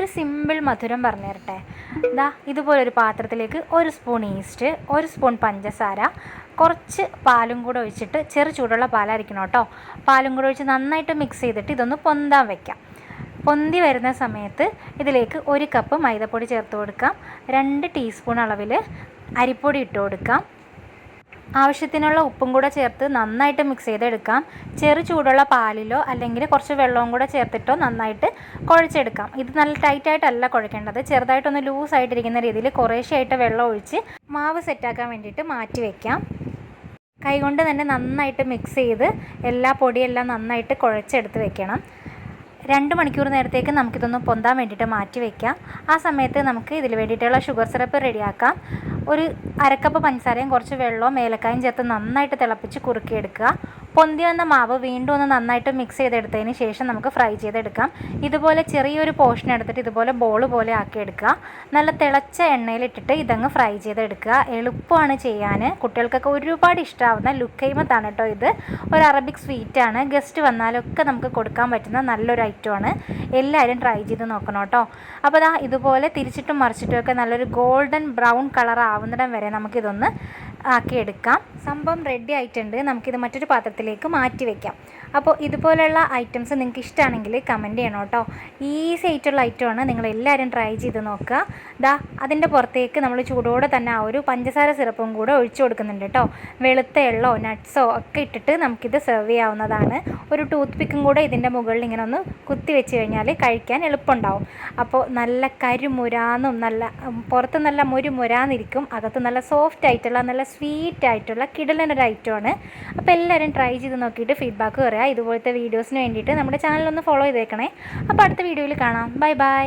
ഒരു സിമ്പിൾ മധുരം പറഞ്ഞു തരട്ടെ. ഇതുപോലൊരു പാത്രത്തിലേക്ക് 1 സ്പൂൺ ഈസ്റ്റ്, 1 സ്പൂൺ പഞ്ചസാര, കുറച്ച് പാലും കൂടെ ഒഴിച്ചിട്ട്, ചെറു ചൂടുള്ള പാലായിരിക്കണം കേട്ടോ. പാലും കൂടെ ഒഴിച്ച് നന്നായിട്ട് മിക്സ് ചെയ്തിട്ട് ഇതൊന്ന് പൊന്താൻ വയ്ക്കാം. പൊന്തി വരുന്ന സമയത്ത് ഇതിലേക്ക് 1 കപ്പ് മൈദപ്പൊടി ചേർത്ത് കൊടുക്കാം. 2 ടീസ്പൂൺ അളവിൽ അരിപ്പൊടി ഇട്ട് കൊടുക്കാം. ആവശ്യത്തിനുള്ള ഉപ്പും കൂടെ ചേർത്ത് നന്നായിട്ട് മിക്സ് ചെയ്തെടുക്കാം. ചെറു ചൂടുള്ള പാലിലോ അല്ലെങ്കിൽ കുറച്ച് വെള്ളവും കൂടെ ചേർത്തിട്ടോ നന്നായിട്ട് കുഴച്ചെടുക്കാം. ഇത് നല്ല ടൈറ്റായിട്ടല്ല കുഴക്കേണ്ടത്, ചെറുതായിട്ടൊന്ന് ലൂസായിട്ടിരിക്കുന്ന രീതിയിൽ കുറേശ്ശെയായിട്ട് വെള്ളം ഒഴിച്ച് മാവ് സെറ്റാക്കാൻ വേണ്ടിയിട്ട് മാറ്റി വയ്ക്കാം. കൈകൊണ്ട് തന്നെ നന്നായിട്ട് മിക്സ് ചെയ്ത് എല്ലാ പൊടിയെല്ലാം നന്നായിട്ട് കുഴച്ചെടുത്ത് വെക്കണം. 2 മണിക്കൂർ നേരത്തേക്ക് നമുക്കിതൊന്ന് പൊന്താൻ വേണ്ടിയിട്ട് മാറ്റി വയ്ക്കാം. ആ സമയത്ത് നമുക്ക് ഇതിൽ വേണ്ടിയിട്ടുള്ള ഷുഗർ സിറപ്പ് റെഡിയാക്കാം. ഒരു 1/2 കപ്പ് പഞ്ചസാരയും കുറച്ച് വെള്ളവും ഏലക്കായും ചേർത്ത് നന്നായിട്ട് തിളപ്പിച്ച് കുറുക്കിയെടുക്കുക. പൊന്തി വന്ന മാവ് വീണ്ടും ഒന്ന് നന്നായിട്ട് മിക്സ് ചെയ്തെടുത്തതിന് ശേഷം നമുക്ക് ഫ്രൈ ചെയ്തെടുക്കാം. ഇതുപോലെ ചെറിയൊരു പോർഷൻ എടുത്തിട്ട് ഇതുപോലെ ബോൾ പോലെ ആക്കിയെടുക്കുക. നല്ല തിളച്ച എണ്ണയിലിട്ടിട്ട് ഇതങ്ങ് ഫ്രൈ ചെയ്തെടുക്കുക. എളുപ്പമാണ് ചെയ്യാൻ. കുട്ടികൾക്കൊക്കെ ഒരുപാട് ഇഷ്ടമാവുന്ന ലുക്കൈമത്താണ് കേട്ടോ ഇത്. ഒരു അറബിക് സ്വീറ്റാണ്. ഗസ്റ്റ് വന്നാലൊക്കെ നമുക്ക് കൊടുക്കാൻ പറ്റുന്ന നല്ലൊരു ഐറ്റമാണ്. എല്ലാവരും ട്രൈ ചെയ്ത് നോക്കണം കേട്ടോ. അപ്പോൾ ഇതുപോലെ തിരിച്ചിട്ടും മറിച്ചിട്ടും ഒക്കെ നല്ലൊരു ഗോൾഡൻ ബ്രൗൺ കളർ ആവുന്നിടം വരെ നമുക്കിതൊന്ന് ആക്കിയെടുക്കാം. സംഭവം റെഡി ആയിട്ടുണ്ട്. നമുക്കിത് മറ്റൊരു പാത്രത്തിലേക്ക് മാറ്റി വയ്ക്കാം. അപ്പോൾ ഇതുപോലെയുള്ള ഐറ്റംസ് നിങ്ങൾക്ക് ഇഷ്ടമാണെങ്കിൽ കമൻറ്റ് ചെയ്യണം കേട്ടോ. ഈസി ആയിട്ടുള്ള ഐറ്റമാണ്. നിങ്ങളെല്ലാവരും ട്രൈ ചെയ്ത് നോക്കുക. അതിൻ്റെ പുറത്തേക്ക് നമ്മൾ ചൂടോടെ തന്നെ ആ ഒരു പഞ്ചസാര സിറപ്പും കൂടെ ഒഴിച്ചു കൊടുക്കുന്നുണ്ട് കേട്ടോ. വെളുത്ത എള്ളോ നട്ട്സോ ഒക്കെ ഇട്ടിട്ട് നമുക്കിത് സെർവ് ചെയ്യാവുന്നതാണ്. ഒരു ടൂത്ത് പിക്കും കൂടെ ഇതിൻ്റെ മുകളിൽ ഇങ്ങനെ ഒന്ന് കുത്തി വെച്ച് കഴിഞ്ഞാൽ കഴിക്കാൻ എളുപ്പമുണ്ടാവും. അപ്പോൾ നല്ല കരിമുരാന്നും പുറത്ത് നല്ല മുരാന്നിരിക്കും, അകത്ത് നല്ല സോഫ്റ്റ് ആയിട്ടുള്ള നല്ല സ്വീറ്റ് ആയിട്ടുള്ള കിടലനൊരു ഐറ്റമാണ്. അപ്പോൾ എല്ലാവരും ട്രൈ ചെയ്ത് നോക്കിയിട്ട് ഫീഡ്ബാക്ക് പറയുക. ഇതുപോലത്തെ വീഡിയോസിന് വേണ്ടിയിട്ട് നമ്മുടെ ചാനലൊന്ന് ഫോളോ ചെയ്തേക്കണേ. അപ്പോൾ അടുത്ത വീഡിയോയിൽ കാണാം. Bye bye.